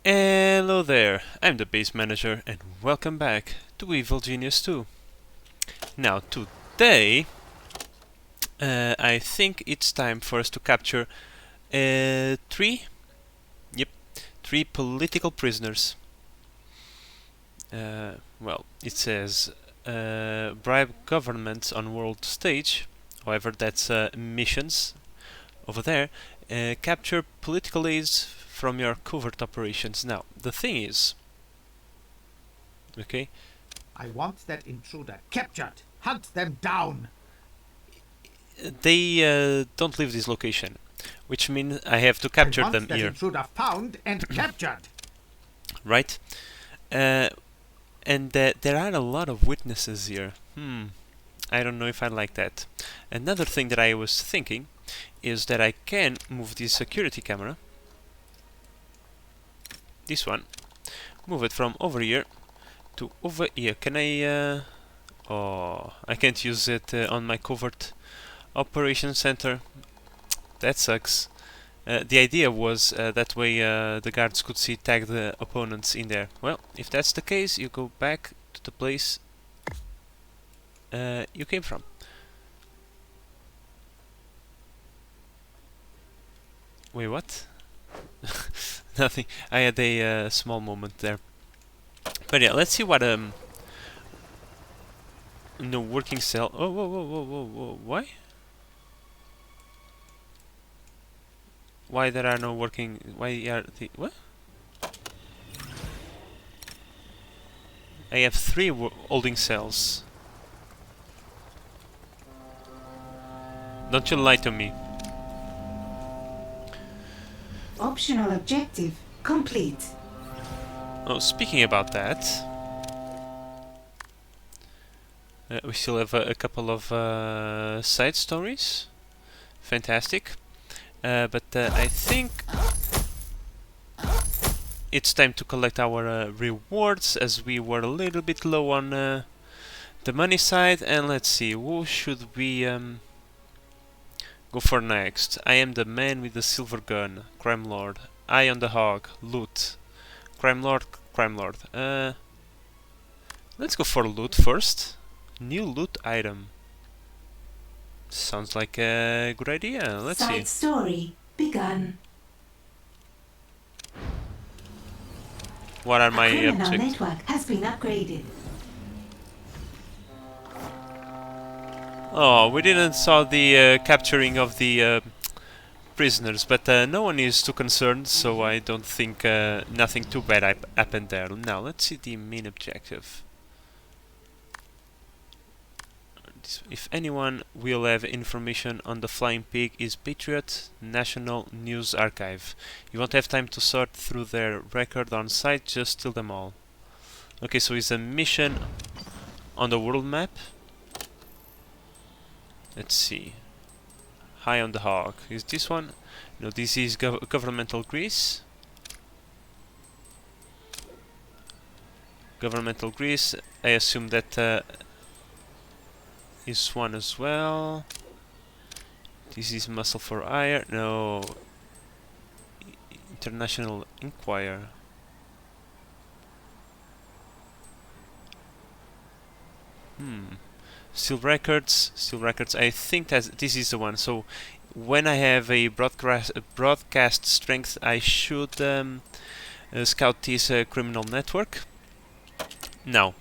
Hello there, I'm the base manager and welcome back to Evil Genius 2. Now today I think it's time for us to capture three political prisoners. Well, it says bribe governments on world stage, however that's missions over there. Capture political aides from your covert operations. Now, the thing is, okay, I want that intruder captured. Hunt them down. they don't leave this location, which means I have to capture them that here, intruder found and captured. right? And there are a lot of witnesses here. I don't know if I like that. Another thing that I was thinking is that I can move this security camera, this one, move it from over here to over here. Can I? Oh, I can't use it on my covert operation center. That sucks. The idea was that way the guards could see tagged opponents in there. Well, if that's the case, you go back to the place you came from. Wait, what? Nothing. I had a small moment there. But yeah, let's see what no working cell. Oh, whoa, whoa, whoa, whoa, whoa! Why? Why there are no working? Why are the what? I have three holding cells. Don't you lie to me. Optional objective complete. Oh, speaking about that, we still have a couple of side stories. Fantastic. But I think it's time to collect our rewards, as we were a little bit low on the money side. And let's see, who should we go for next? I am the man with the silver gun, Crime Lord. Eye on the hog, loot. Crime Lord, Crime Lord. Let's go for loot first. New loot item. Sounds like a good idea. Let's see. Side story begun. What are my Criminal objectives? network has been upgraded. Oh, we didn't saw the capturing of the prisoners, but no one is too concerned, so I don't think nothing too bad happened there. Now, let's see the main objective. If anyone will have information on the Flying Pig is Patriot National News Archive. You won't have time to sort through their record on site, just steal them all. Okay, so it's a mission on the world map. Let's see. High on the hog. Is this one? No, this is governmental Greece. Governmental Greece. I assume that is one as well. This is muscle for hire. No. International Inquirer. Still records. I think that this is the one. So when I have a broadcast strength, I should scout this criminal network. Now,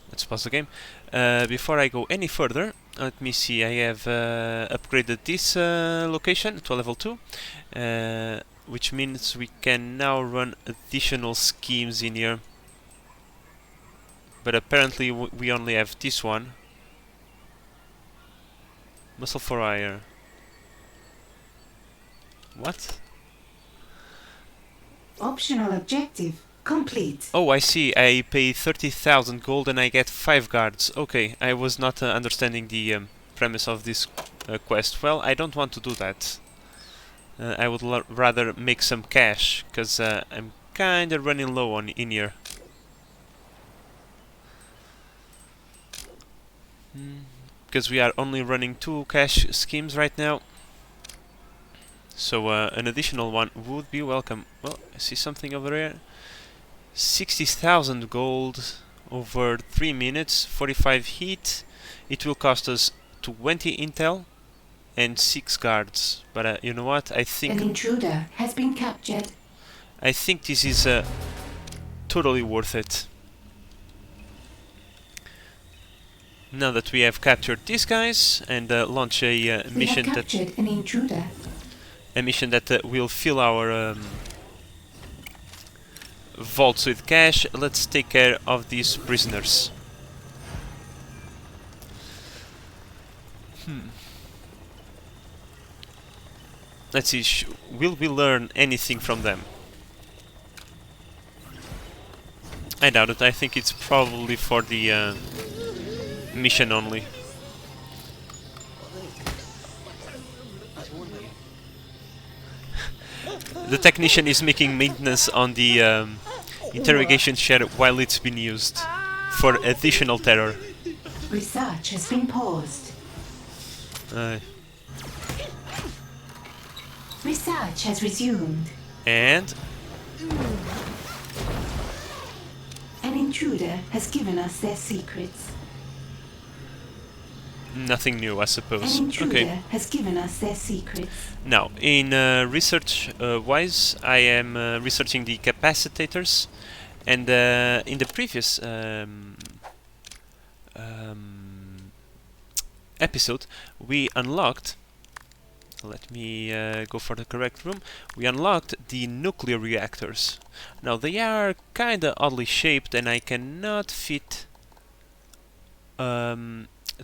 let's pause the game. Before I go any further, let me see. I have upgraded this location to level 2, which means we can now run additional schemes in here. But apparently we only have this one. Muscle for hire. What? Optional objective complete. Oh, I see. I pay 30,000 gold and I get 5 guards. Okay, I was not understanding the premise of this quest. Well, I don't want to do that. I would rather make some cash, because I'm kinda running low on in here. Because we are only running 2 cash schemes right now. So an additional one would be welcome. Well, I see something over here. 60,000 gold over 3 minutes, 45 heat. It will cost us 20 intel and 6 guards. But you know what? I An think intruder has been captured. this is totally worth it. Now that we have captured these guys and launch a We have mission that captured an intruder. will fill our vaults with cash, let's take care of these prisoners. Let's see, will we learn anything from them? I doubt it. I think it's probably for the mission only. The technician is making maintenance on the interrogation chair while it's being used for additional terror. Research has been paused. Research has resumed. And An intruder has given us their secrets. nothing new, I An suppose. intruder Okay. has given us their secrets. Now, in research wise, I am researching the capacitors, and in the previous episode, we unlocked. Let me go for the correct room. We unlocked the nuclear reactors. Now they are kinda oddly shaped, and I cannot fit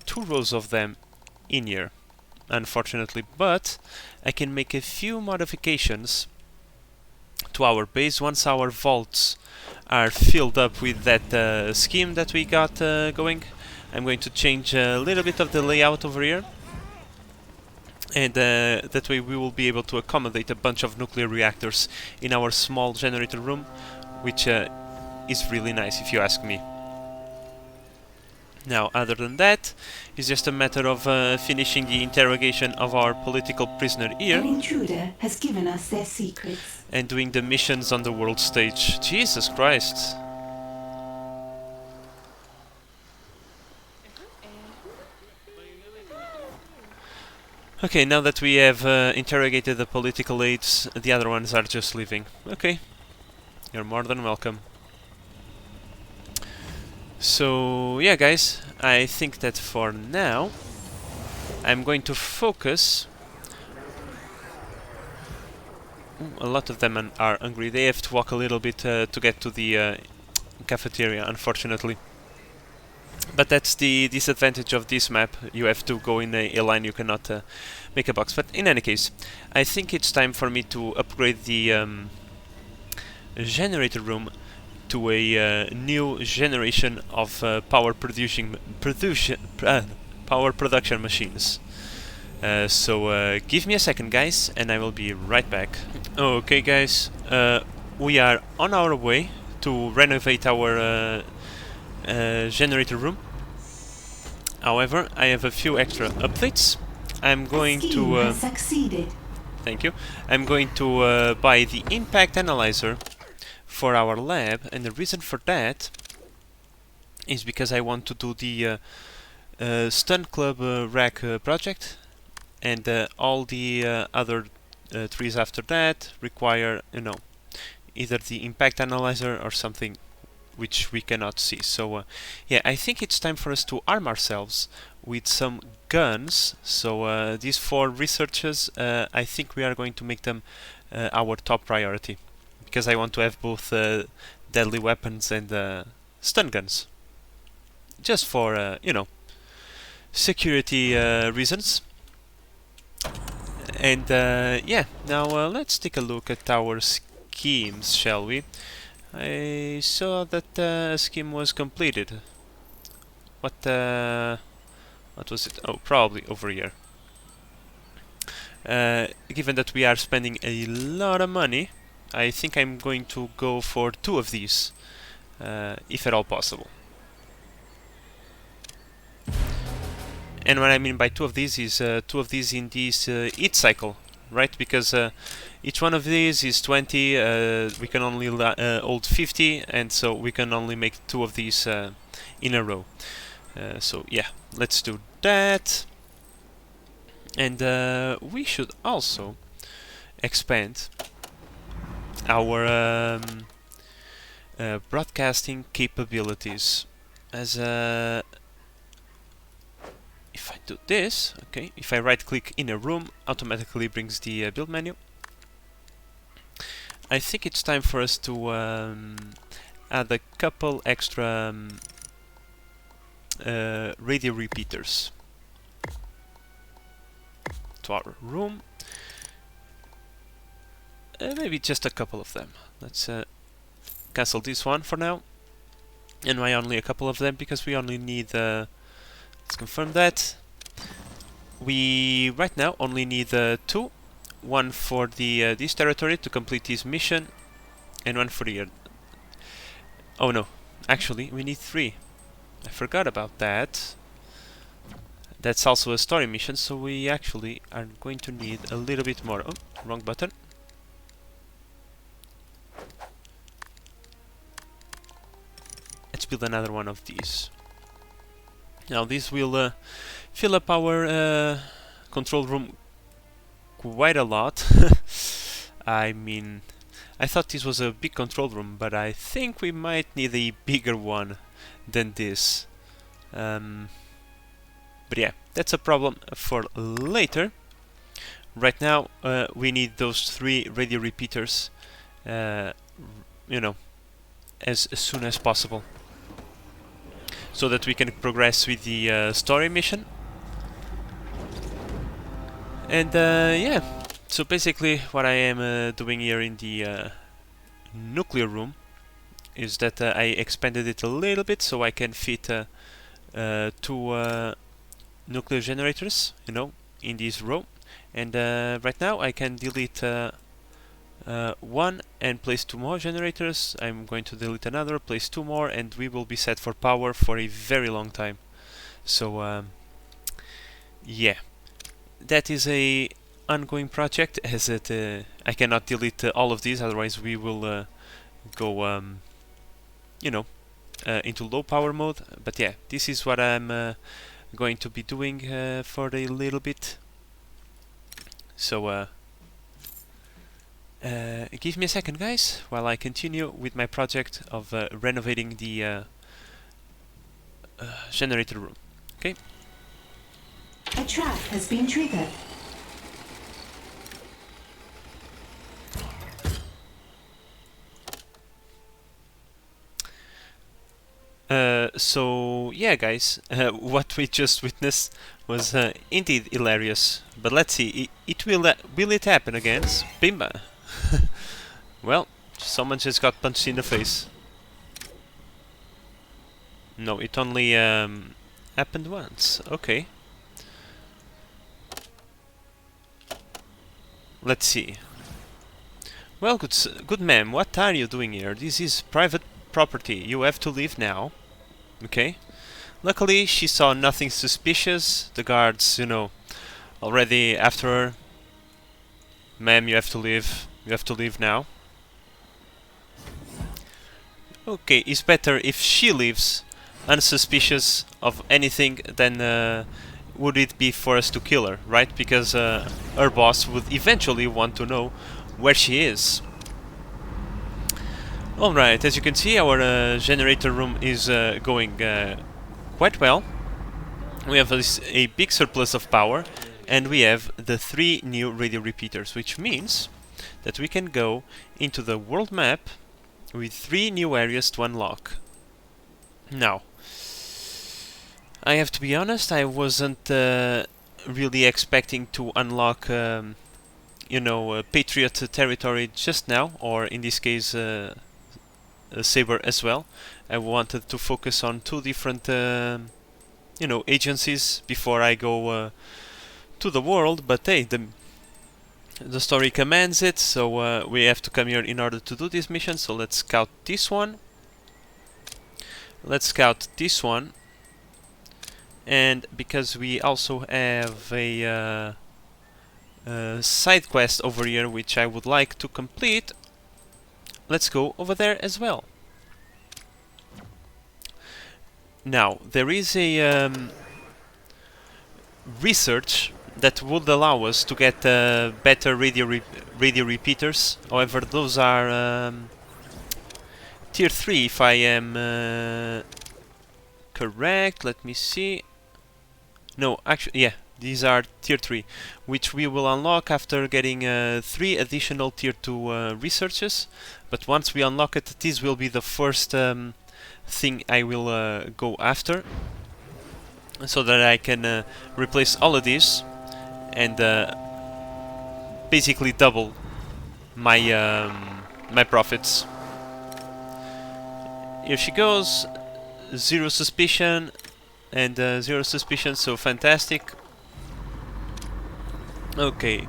2 rows of them in here, unfortunately, but I can make a few modifications to our base once our vaults are filled up with that scheme that we got going. I'm going to change a little bit of the layout over here, and that way we will be able to accommodate a bunch of nuclear reactors in our small generator room, which is really nice if you ask me. Now, other than that, it's just a matter of finishing the interrogation of our political prisoner An here intruder has given us their secrets. and doing the missions on the world stage. Jesus Christ. Okay, now that we have interrogated the political aides, the other ones are just leaving. Okay, you're more than welcome. So, yeah guys, I think that for now, I'm going to focus. A lot of them are hungry. They have to walk a little bit to get to the cafeteria, unfortunately. But that's the disadvantage of this map. You have to go in a line, you cannot make a box. But in any case, I think it's time for me to upgrade the generator room to a new generation of power production machines. So give me a second, guys, and I will be right back. Okay, guys, we are on our way to renovate our generator room. However, I have a few extra updates. I'm going The scheme to has succeeded. thank you. I'm going to buy the impact analyzer for our lab, and the reason for that is because I want to do the Stun Club rack project, and all the other trees after that require, either the impact analyzer or something which we cannot see. So yeah, I think it's time for us to arm ourselves with some guns. So these 4 researchers, I think we are going to make them our top priority, because I want to have both deadly weapons and stun guns, just for security reasons. And yeah, now let's take a look at our schemes, shall we? I saw that the scheme was completed. What was it? Oh, probably over here. Given that we are spending a lot of money, I think I'm going to go for 2 of these, if at all possible. And what I mean by 2 of these is 2 of these in this heat cycle, right? Because each one of these is 20, we can only hold 50, and so we can only make 2 of these in a row. So yeah, let's do that. And we should also expand our broadcasting capabilities. As if I do this, okay, if I right click in a room, automatically brings the build menu. I think it's time for us to add a couple extra radio repeaters to our room. Maybe just a couple of them. Let's cancel this one for now. And why only a couple of them? Because we only need, let's confirm that. We right now only need 2. One for the this territory to complete this mission, and one for the oh no, actually we need 3. I forgot about that. That's also a story mission, so we actually are going to need a little bit more. Oh, wrong button. Let's build another one of these. Now this will fill up our control room quite a lot. I mean, I thought this was a big control room, but I think we might need a bigger one than this. But yeah, that's a problem for later. Right now, we need those 3 radio repeaters, you know, as soon as possible, so that we can progress with the story mission. And yeah, so basically what I am doing here in the nuclear room is that I expanded it a little bit so I can fit 2 nuclear generators, you know, in this row. And right now I can delete 1 and place 2 more generators. I'm going to delete another, place 2 more, and we will be set for power for a very long time. So yeah, that is a ongoing project, as it I cannot delete all of these, otherwise we will go you know, into low power mode. But yeah, this is what I'm going to be doing for a little bit. So give me a second, guys, while I continue with my project of renovating the generator room. Okay. A trap has been triggered. So yeah, guys, what we just witnessed was indeed hilarious. But let's see, it will it happen again? Bimba. Well, someone just got punched in the face. No, it only happened once. Okay. Let's see. Well, good ma'am, what are you doing here? This is private property. You have to leave now. Okay. Luckily, she saw nothing suspicious. The guards, you know, already after her. Ma'am, you have to leave. You have to leave now. Okay, it's better if she leaves unsuspicious of anything than would it be for us to kill her, right? Because her boss would eventually want to know where she is. Alright, as you can see, our generator room is going quite well. We have a big surplus of power, and we have the 3 new radio repeaters, which means that we can go into the world map with 3 new areas to unlock. Now, I have to be honest, I wasn't really expecting to unlock, you know, Patriot territory just now, or in this case, Saber as well. I wanted to focus on 2 different, you know, agencies before I go to the world. But hey, the story commands it, so we have to come here in order to do this mission. So let's scout this one. Let's scout this one. And because we also have a side quest over here which I would like to complete, let's go over there as well. Now, there is a research that would allow us to get better radio repeaters. However, those are tier 3 if I am correct. Let me see. No, actually, yeah, these are tier 3, which we will unlock after getting 3 additional tier 2 researches. But once we unlock it, this will be the first thing I will go after, so that I can replace all of these and basically double my my profits. Here she goes, 0 suspicion and 0 suspicion, so fantastic. Okay,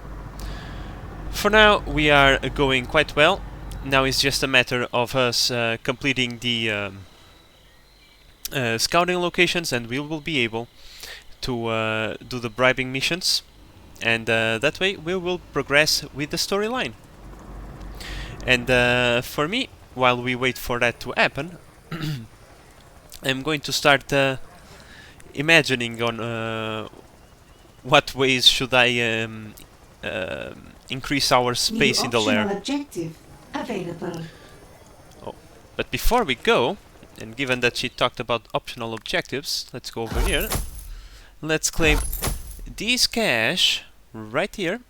for now we are going quite well. Now it's just a matter of us completing the scouting locations, and we will be able to do the bribing missions, and that way we will progress with the storyline. And for me, while we wait for that to happen, I'm going to start imagining on what ways should I increase our space in the lair. Objective available. Oh, but before we go, and given that she talked about optional objectives, let's go over here. Let's claim this cash right here,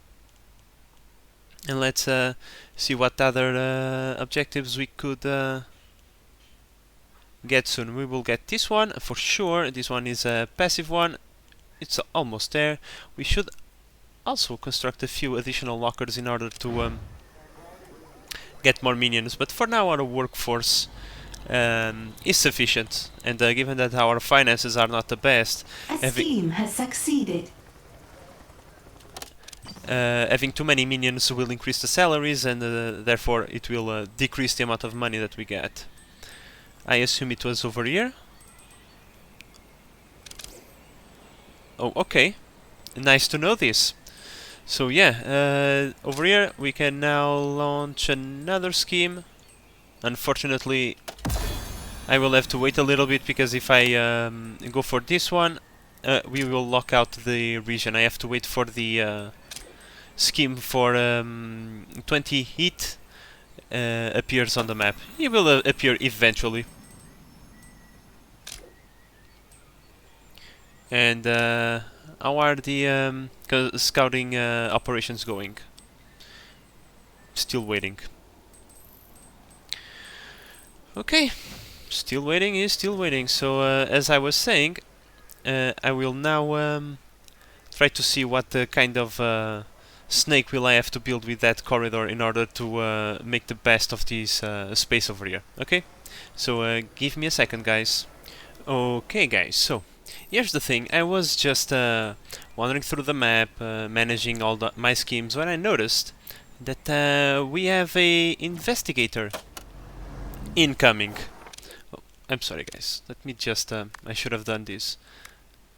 and let's see what other objectives we could get soon. We will get this one for sure. This one is a passive one. It's almost there. We should also construct a few additional lockers in order to get more minions, but for now our workforce is sufficient, and given that our finances are not the best, A scheme has succeeded. having too many minions will increase the salaries, and therefore it will decrease the amount of money that we get. I assume it was over here. Oh, okay. Nice to know this. So yeah, over here we can now launch another scheme. Unfortunately, I will have to wait a little bit, because if I go for this one, we will lock out the region. I have to wait for the scheme for 20 heat appears on the map. It will appear eventually. And how are the scouting operations going? Still waiting. Okay, still waiting is still waiting. So as I was saying, I will now try to see what kind of snake will I have to build with that corridor in order to make the best of this space over here. Okay, so give me a second, guys. Okay, guys, so here's the thing. I was just wandering through the map, managing all my schemes, when I noticed that we have a investigator incoming. Oh, I'm sorry, guys. Let me just... I should have done this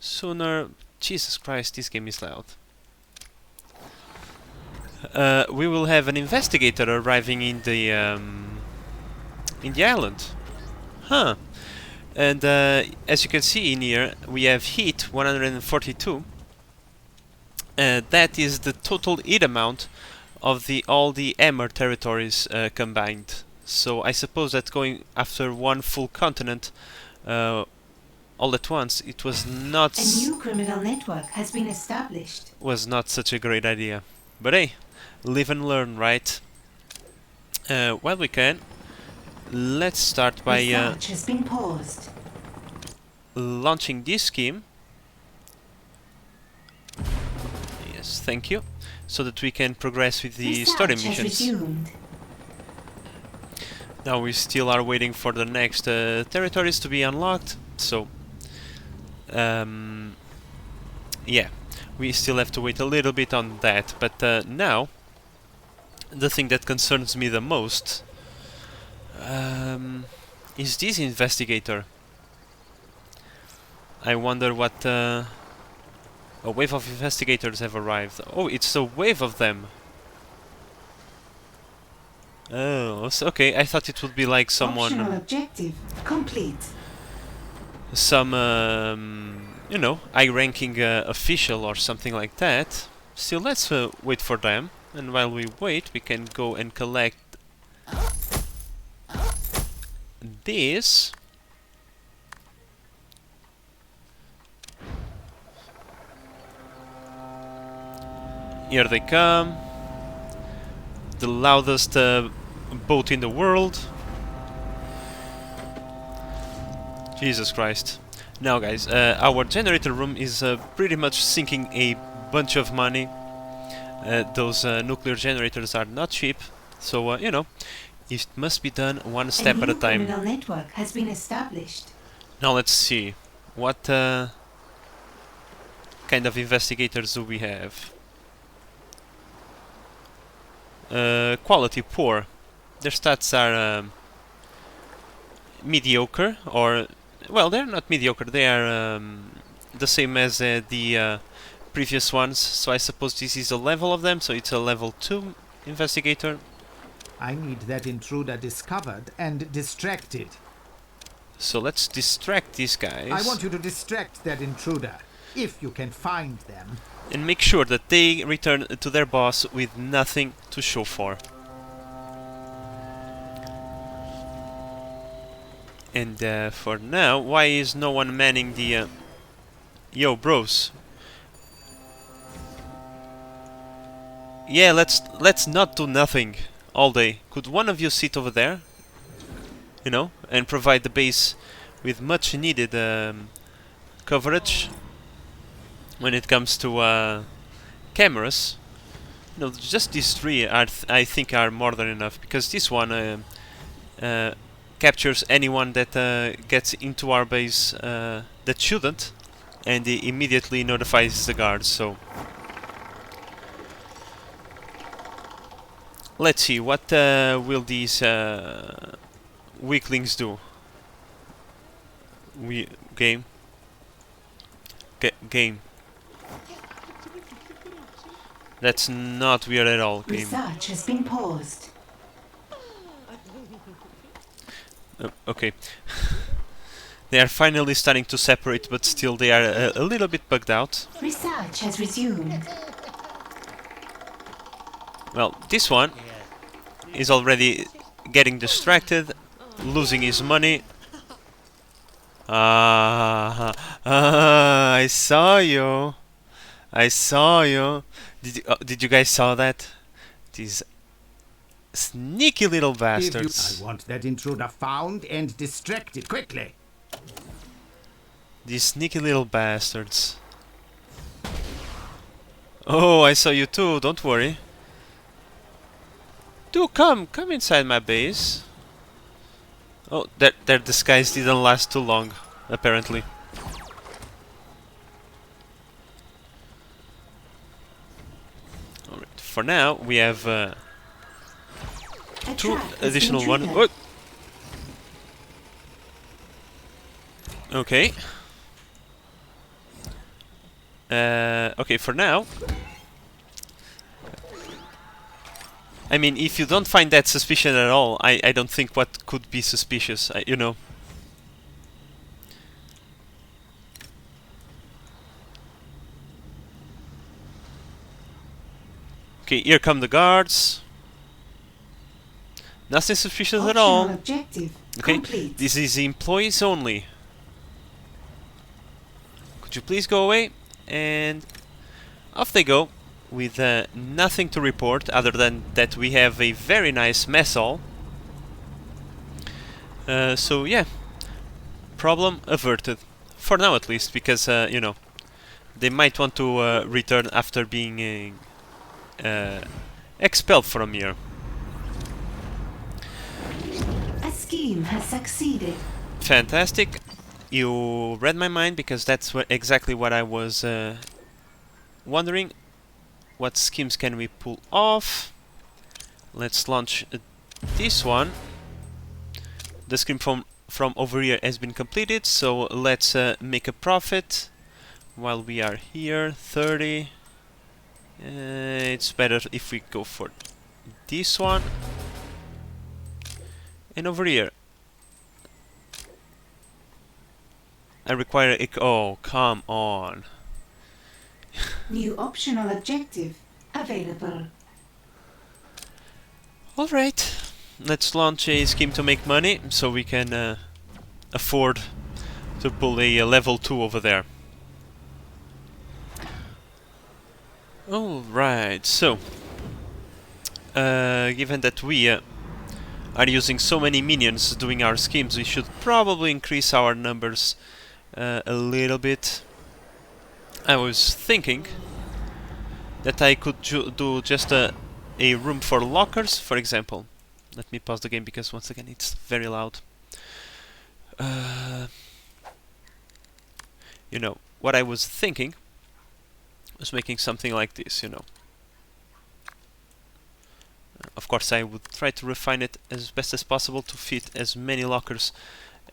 sooner. Jesus Christ, this game is loud. We will have an investigator arriving in the island. Huh. And as you can see in here, we have heat 142. That is the total heat amount of all the Hammer territories combined. So I suppose that going after one full continent all at once, it was not... A new criminal network has been established. Was not such a great idea. But hey, live and learn, right? While we can, let's start by Research has been paused. launching this scheme. Yes, thank you. So that we can progress with the story Research has missions. resumed. Now we still are waiting for the next territories to be unlocked. So, yeah, we still have to wait a little bit on that. But now, the thing that concerns me the most is this investigator. I wonder what A wave of investigators have arrived. Oh, it's a wave of them. Oh, okay. I thought it would be like someone, Optional objective complete. some, you know, high-ranking official or something like that. Still, let's wait for them. And while we wait, we can go and collect this. Here they come. The loudest boat in the world. Jesus Christ. Now guys, our generator room is pretty much sinking a bunch of money. Those nuclear generators are not cheap, so you know, it must be done one step at a time. A new criminal network has been established. Now let's see, what kind of investigators do we have? Quality poor. Their stats are mediocre, or well, they're not mediocre. They are the same as the previous ones. So I suppose this is a level of them. So it's a level 2 investigator. I need that intruder discovered and distracted. So let's distract these guys. I want you to distract that intruder, if you can find them. And make sure that they return to their boss with nothing to show for. And for now, why is no one manning the... Yo, bros. Yeah, let's not do nothing all day. Could one of you sit over there? You know, and provide the base with much needed coverage when it comes to cameras. No, just these three are I think are more than enough, because this one captures anyone that gets into our base that shouldn't, and he immediately notifies the guards. So let's see, what will these weaklings do? Game. Game. That's not weird at all, game. Research has been paused. Okay. They are finally starting to separate, but still they are a little bit bugged out. Research has resumed. Well, this one is already getting distracted, losing his money. I saw you. I saw you. Did you guys saw that? These sneaky little bastards. I want that intruder found and distracted quickly. These sneaky little bastards. Oh, I saw you too. Don't worry. Do come inside my base. Oh, their disguise didn't last too long, apparently. Alright, for now we have two additional ones. Oh! Okay. Okay, for now. I mean, if you don't find that suspicious at all, I don't think what could be suspicious, you know. Okay, here come the guards. Nothing suspicious at all. Objective Okay, complete. this is employees only. Could you please go away? And off they go, with nothing to report other than that we have a very nice mess hall. So yeah, problem averted. For now at least, because you know, they might want to return after being expelled from here. A scheme has succeeded. Fantastic. You read my mind, because that's exactly what I was wondering. What schemes can we pull off? Let's launch this one. The scheme from over here has been completed, so let's make a profit while we are here. 30. It's better if we go for this one. And over here, I require a... Oh, come on. New optional objective available. Alright, let's launch a scheme to make money, so we can afford to pull a level 2 over there. Alright, so... given that we are using so many minions doing our schemes, we should probably increase our numbers a little bit. I was thinking that I could do just a room for lockers, for example. Let me pause the game because once again it's very loud. You know, what I was thinking was making something like this, you know. Of course I would try to refine it as best as possible to fit as many lockers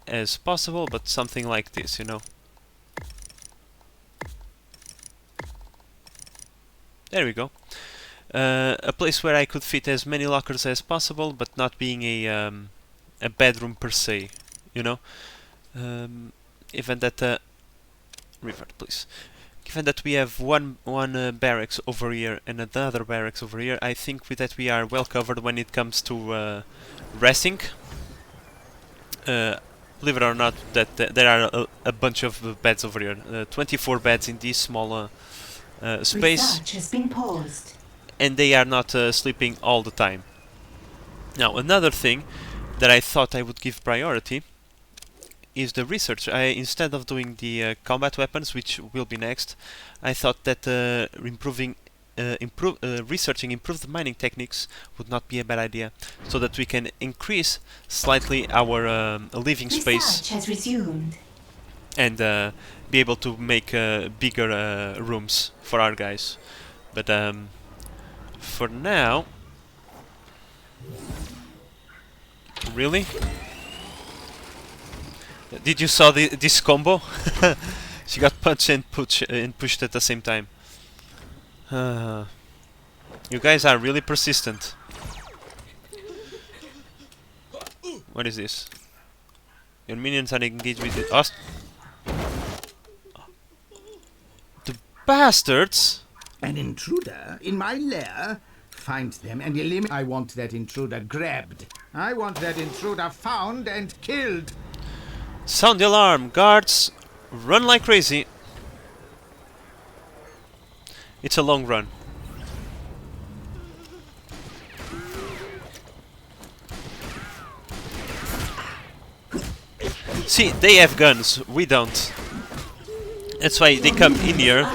as possible, but something like this, you know. There we go. A place where I could fit as many lockers as possible, but not being a bedroom per se, you know. Even that revert, please. Given that we have one barracks over here and another barracks over here, I think with that we are well covered when it comes to resting. Believe it or not, that there are a bunch of beds over here. 24 beds in this small space. Research has been paused. And they are not sleeping all the time. Now, another thing that I thought I would give priority is the research. Instead of doing the combat weapons, which will be next, I thought that researching improved mining techniques would not be a bad idea, so that we can increase slightly our living space. Research has resumed. And be able to make bigger rooms for our guys. But for now... Really? Did you saw this combo? She got punched and pushed at the same time. You guys are really persistent. What is this? Your minions are engaged with us. The bastards! An intruder in my lair? Find them and eliminate. I want that intruder grabbed. I want that intruder found and killed. Sound the alarm, guards! Run like crazy. It's a long run. See, they have guns, we don't. That's why they come in here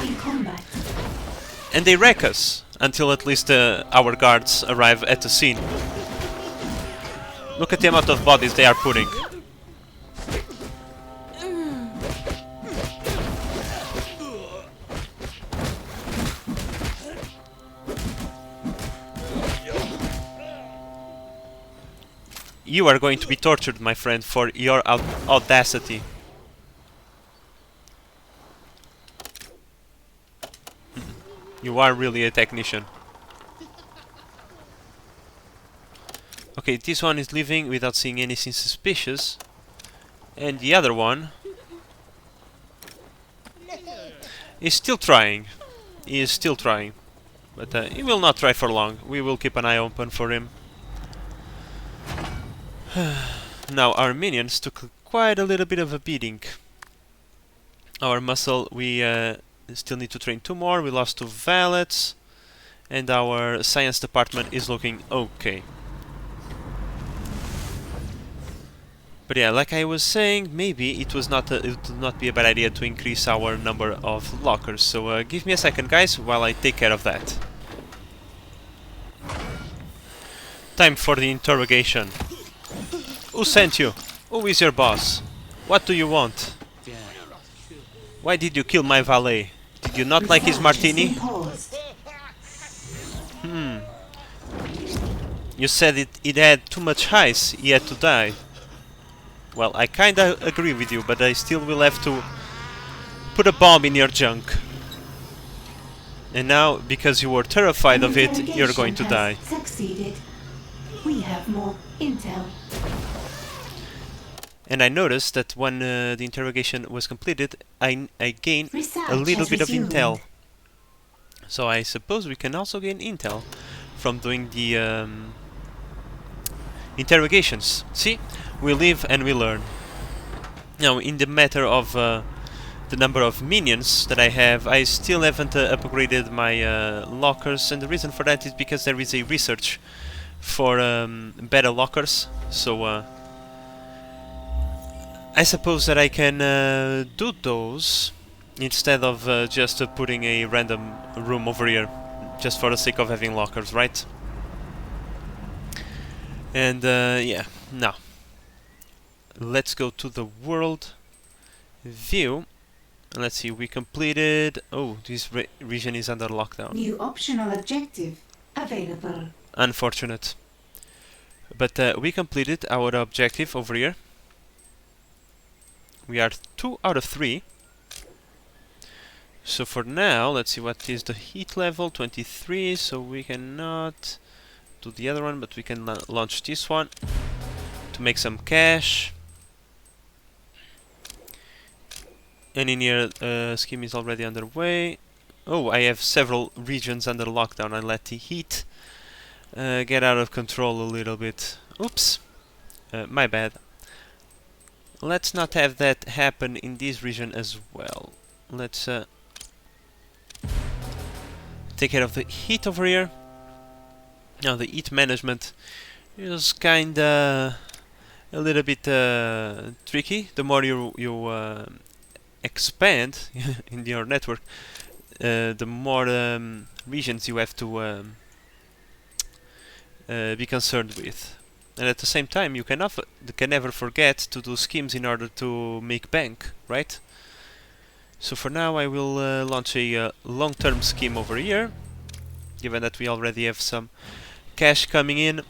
and they wreck us until at least our guards arrive at the scene. Look at the amount of bodies they are putting. You are going to be tortured, my friend, for your audacity. You are really a technician. Okay, this one is leaving without seeing anything suspicious. And the other one is still trying. He is still trying. But he will not try for long. We will keep an eye open for him. Now, our minions took quite a little bit of a beating. Our muscle, we still need to train 2 more. We lost 2 valets. And our science department is looking okay. But yeah, like I was saying, maybe it would not be a bad idea to increase our number of lockers. So give me a second, guys, while I take care of that. Time for the interrogation. Who sent you? Who is your boss? What do you want? Why did you kill my valet? Did you not like his martini? You said it had too much ice, he had to die. Well, I kinda agree with you, but I still will have to put a bomb in your junk. And now, because you were terrified of it, you're going to die. Succeeded. We have more intel. And I noticed that when the interrogation was completed, I gained Research a little has bit of resumed. intel. So I suppose we can also gain intel from doing the interrogations. See? We live and we learn. Now, in the matter of the number of minions that I have, I still haven't upgraded my lockers, and the reason for that is because there is a research for better lockers. So I suppose that I can do those instead of just putting a random room over here, just for the sake of having lockers, right? And yeah, now let's go to the world view. Let's see, we completed... Oh, this region is under lockdown. New optional objective available. Unfortunate. But we completed our objective over here. We are 2 out of 3. So for now, let's see what is the heat level, 23, so we cannot do the other one, but we can launch this one to make some cash. And in here, scheme is already underway. Oh, I have several regions under lockdown. I let the heat get out of control a little bit. Oops, my bad. Let's not have that happen in this region as well. Let's take care of the heat over here. Now the heat management is kinda a little bit tricky. The more you expand in your network, the more regions you have to be concerned with. And at the same time, you can never forget to do schemes in order to make bank, right? So for now I will launch a long-term scheme over here. Given that we already have some cash coming in,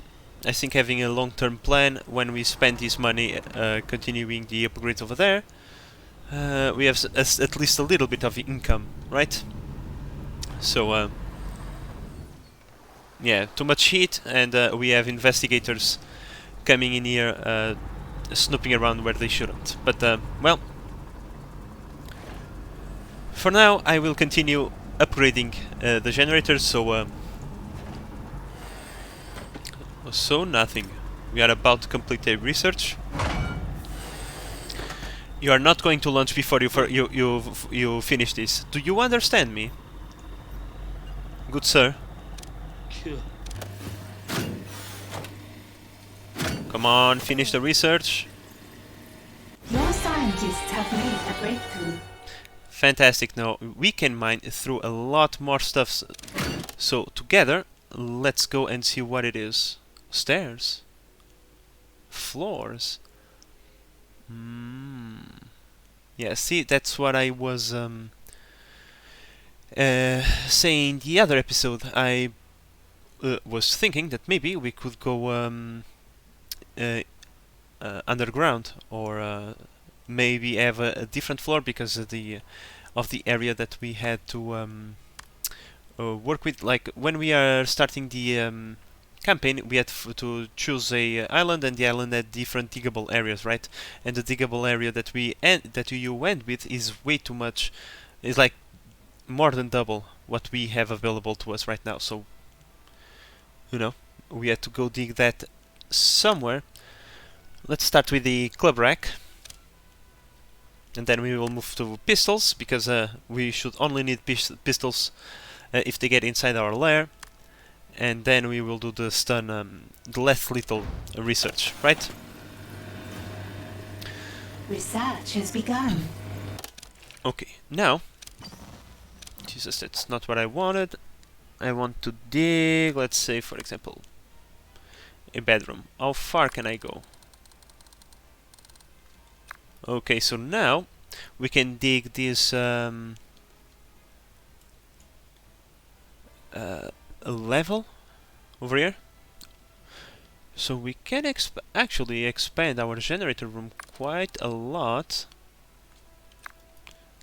I think having a long-term plan when we spend this money continuing the upgrades over there, we have at least a little bit of income, right? So yeah, too much heat, and we have investigators coming in here snooping around where they shouldn't. But well, for now I will continue upgrading the generators. So nothing. We are about to complete a research. You are not going to launch before you finish this. Do you understand me? Good sir. Come on, finish the research. Your scientists have made a breakthrough. Fantastic. Now we can mine through a lot more stuff. So together, let's go and see what it is. Stairs. Floors. Yeah, see, that's what I was saying the other episode. I was thinking that maybe we could go underground, or maybe have a different floor because of the area that we had to work with. Like when we are starting the campaign, we had to choose a island, and the island had different diggable areas, right? And the diggable area that you went with is way too much. It's like more than double what we have available to us right now. So you know, we had to go dig that somewhere. Let's start with the club rack, and then we will move to pistols, because we should only need pistols if they get inside our lair. And then we will do the stun, the less lethal research, right? Research has begun. Okay, now, Jesus, that's not what I wanted. I want to dig, let's say, for example, a bedroom. How far can I go? Okay, so now we can dig this level over here. So we can actually expand our generator room quite a lot.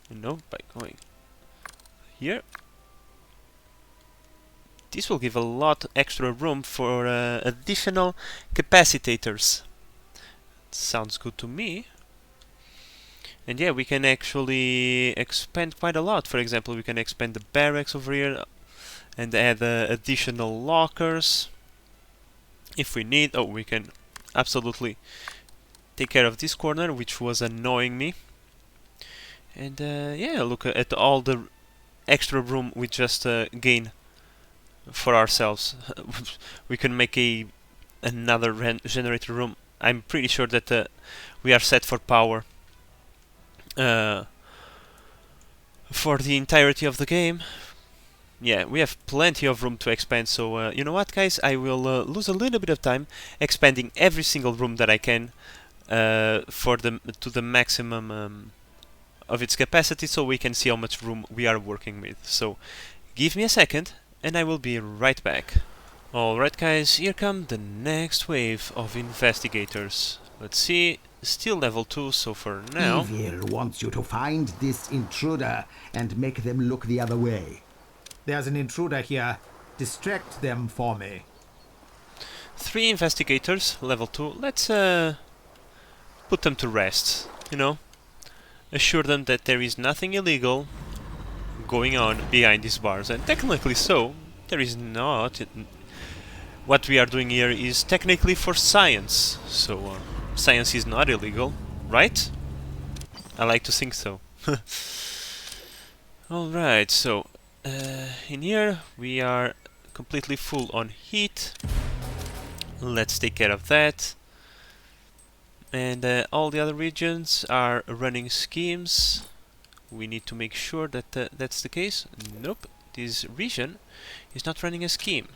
No, by going here. This will give a lot extra room for additional capacitors. Sounds good to me. And yeah, we can actually expand quite a lot. For example, we can expand the barracks over here and add additional lockers if we need. Oh, we can absolutely take care of this corner, which was annoying me. And yeah, look at all the extra room we just gain for ourselves. We can make another generator room. I'm pretty sure that we are set for power for the entirety of the game. Yeah, we have plenty of room to expand, so you know what, guys? I will lose a little bit of time expanding every single room that I can to the maximum of its capacity, so we can see how much room we are working with. So give me a second and I will be right back. Alright guys, here come the next wave of investigators. Let's see, still level 2, so for now... Evil wants you to find this intruder and make them look the other way. There's an intruder here. Distract them for me. 3 investigators, level 2. Let's put them to rest, you know? Assure them that there is nothing illegal going on behind these bars. And technically so, there is not. What we are doing here is technically for science. So, science is not illegal, right? I like to think so. Alright, so in here we are completely full on heat. Let's take care of that. And all the other regions are running schemes. We need to make sure that that's the case. Nope, this region is not running a scheme.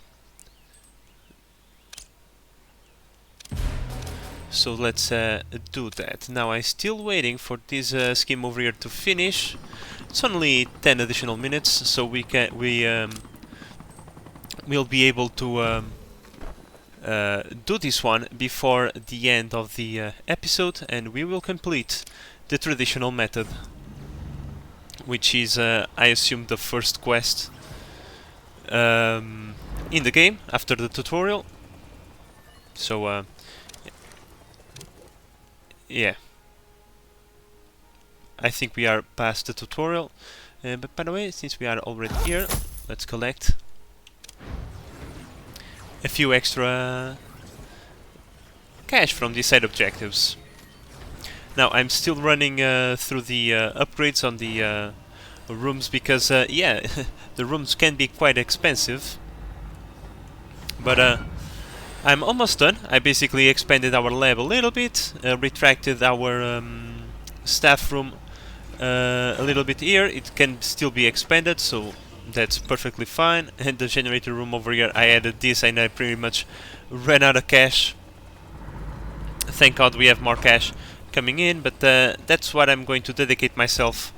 So let's do that. Now I'm still waiting for this scheme over here to finish. It's only 10 additional minutes, so we'll be able to do this one before the end of the episode, and we will complete the traditional method, which is, I assume, the first quest in the game after the tutorial. So, yeah, I think we are past the tutorial. But by the way, since we are already here, let's collect a few extra cash from these side objectives. Now I'm still running through the upgrades on the rooms because yeah, the rooms can be quite expensive, but I'm almost done. I basically expanded our lab a little bit, retracted our staff room a little bit here. It can still be expanded, so that's perfectly fine. And the generator room over here, I added this and I pretty much ran out of cash. Thank God we have more cash coming in, but that's what I'm going to dedicate myself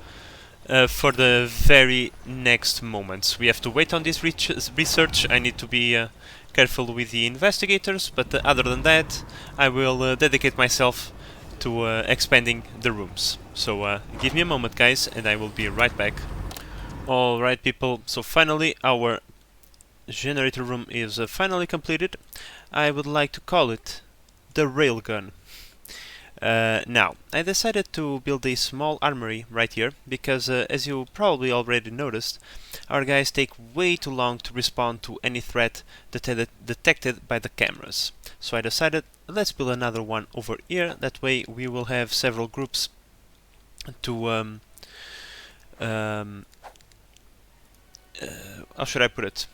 for the very next moments. We have to wait on this research. I need to be careful with the investigators, but other than that, I will dedicate myself to expanding the rooms. So give me a moment, guys, and I will be right back. Alright people, so finally our generator room is finally completed. I would like to call it the railgun. Now, I decided to build a small armory right here because, as you probably already noticed, our guys take way too long to respond to any threat detected by the cameras. So I decided, let's build another one over here. That way we will have several groups to how should I put it?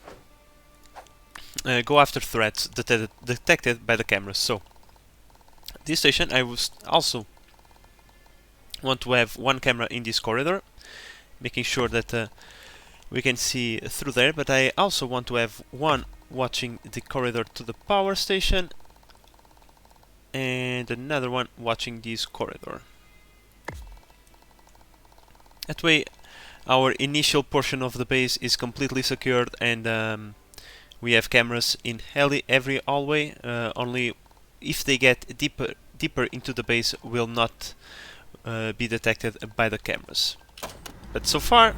Go after threats detected by the cameras. So this station, I will also want to have one camera in this corridor, making sure that we can see through there, but I also want to have one watching the corridor to the power station and another one watching this corridor. That way our initial portion of the base is completely secured, and we have cameras in every hallway. Only if they get deeper into the base will not be detected by the cameras. But so far,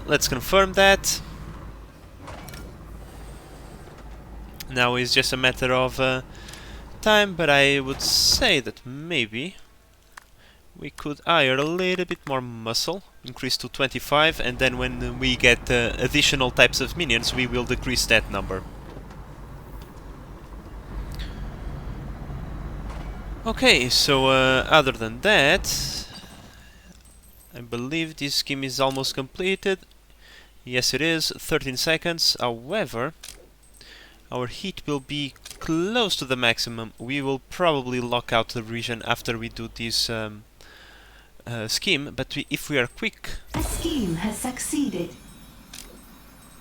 let's confirm that. Now it's just a matter of time, but I would say that maybe we could hire a little bit more muscle, increase to 25, and then when we get additional types of minions, we will decrease that number. Okay, so other than that, I believe this scheme is almost completed. Yes, it is, 13 seconds. However, our heat will be close to the maximum. We will probably lock out the region after we do this scheme, but if we are quick... A scheme has succeeded.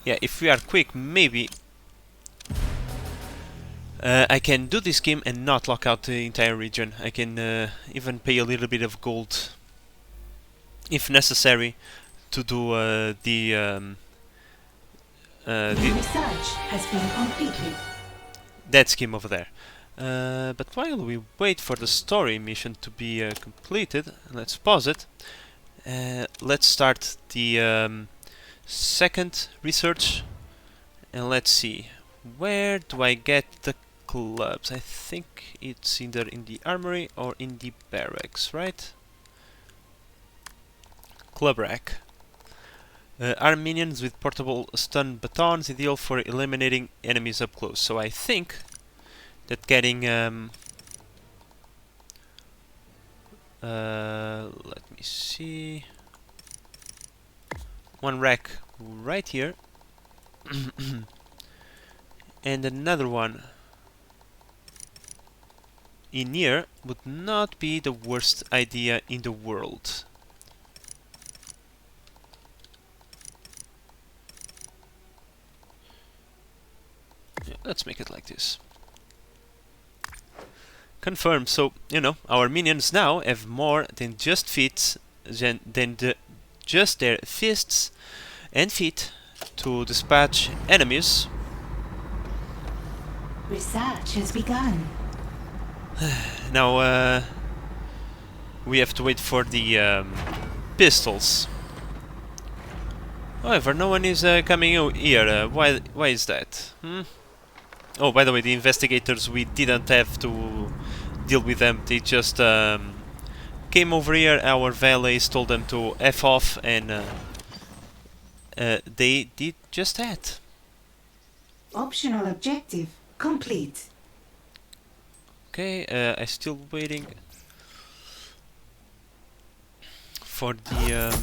Yeah, if we are quick, maybe I can do this scheme and not lock out the entire region. I can even pay a little bit of gold, if necessary, to do the research has been completed. that scheme over there. But while we wait for the story mission to be completed, let's pause it. Let's start the second research, and let's see, where do I get the clubs? I think it's either in the armory or in the barracks, right? Club rack. Arm minions with portable stun batons, ideal for eliminating enemies up close. So I think that getting let me see, one rack right here and another one in here would not be the worst idea in the world. Yeah, let's make it like this. Confirm. So, you know, our minions now have more than just feet, just their fists and feet to dispatch enemies. Research has begun. Now, we have to wait for the pistols. However, no one is coming out here. Why is that? Oh, by the way, the investigators, we didn't have to deal with them. They just came over here. Our valets told them to F off, and they did just that. Optional objective complete. Okay, I'm still waiting for the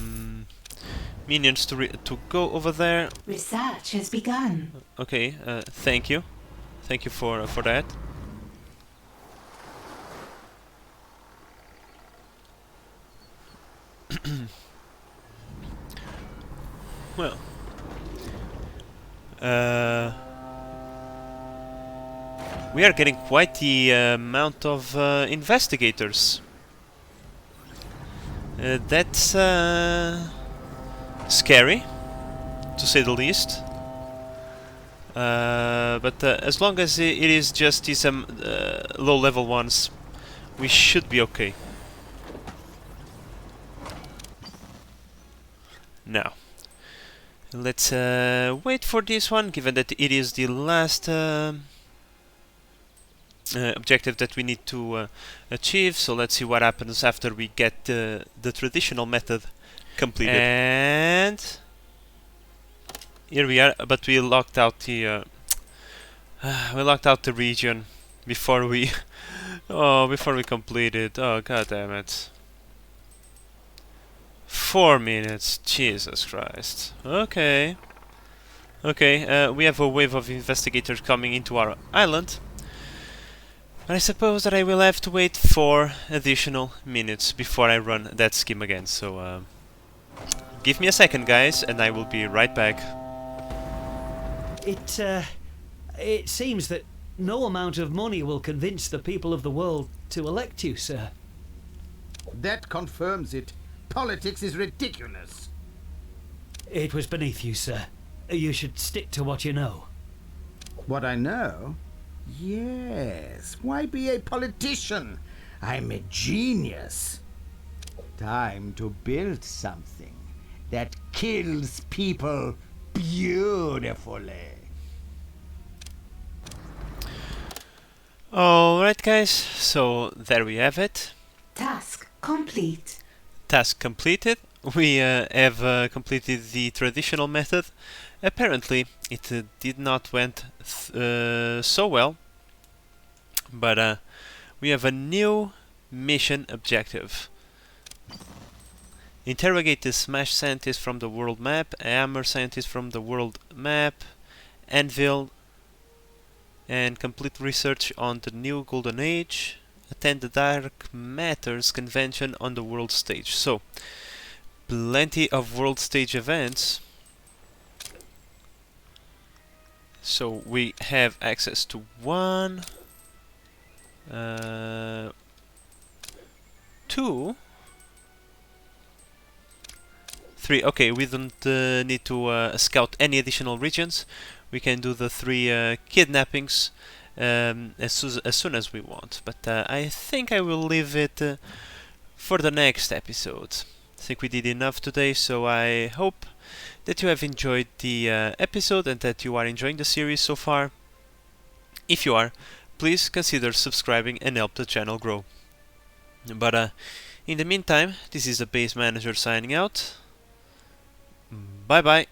minions to go over there. Research has begun. Okay, thank you for that. Well, we are getting quite the amount of investigators. That's scary, to say the least. But as long as it is just these low-level ones, we should be okay. Now, let's wait for this one, given that it is the last objective that we need to achieve. So let's see what happens after we get the traditional method completed. And here we are, but we locked out the region before we before we completed. Oh, god damn it. 4 minutes, Jesus Christ. Okay. Okay, we have a wave of investigators coming into our island. But I suppose that I will have to wait for additional minutes before I run that scheme again. So, give me a second, guys, and I will be right back. It seems that no amount of money will convince the people of the world to elect you, sir. That confirms it. Politics is ridiculous. It was beneath you, sir. You should stick to what you know. What I know? Yes. Why be a politician? I'm a genius. time to build something that kills people beautifully. Alright guys, so there we have it. Task complete. Task completed. We have completed the traditional method. Apparently it did not went so well, but we have a new mission objective. Interrogate the Smash scientist from the world map, Hammer scientist from the world map, Anvil, and complete research on the new Golden Age. Attend the Dark Matters convention on the world stage. So, plenty of world stage events. So we have access to 1, 2, 3. Okay, we don't need to scout any additional regions. We can do the 3 kidnappings as soon as we want. But I think I will leave it for the next episode. I think we did enough today, so I hope that you have enjoyed the episode and that you are enjoying the series so far. If you are, please consider subscribing and help the channel grow. But in the meantime, this is the Base Manager signing out. Bye bye.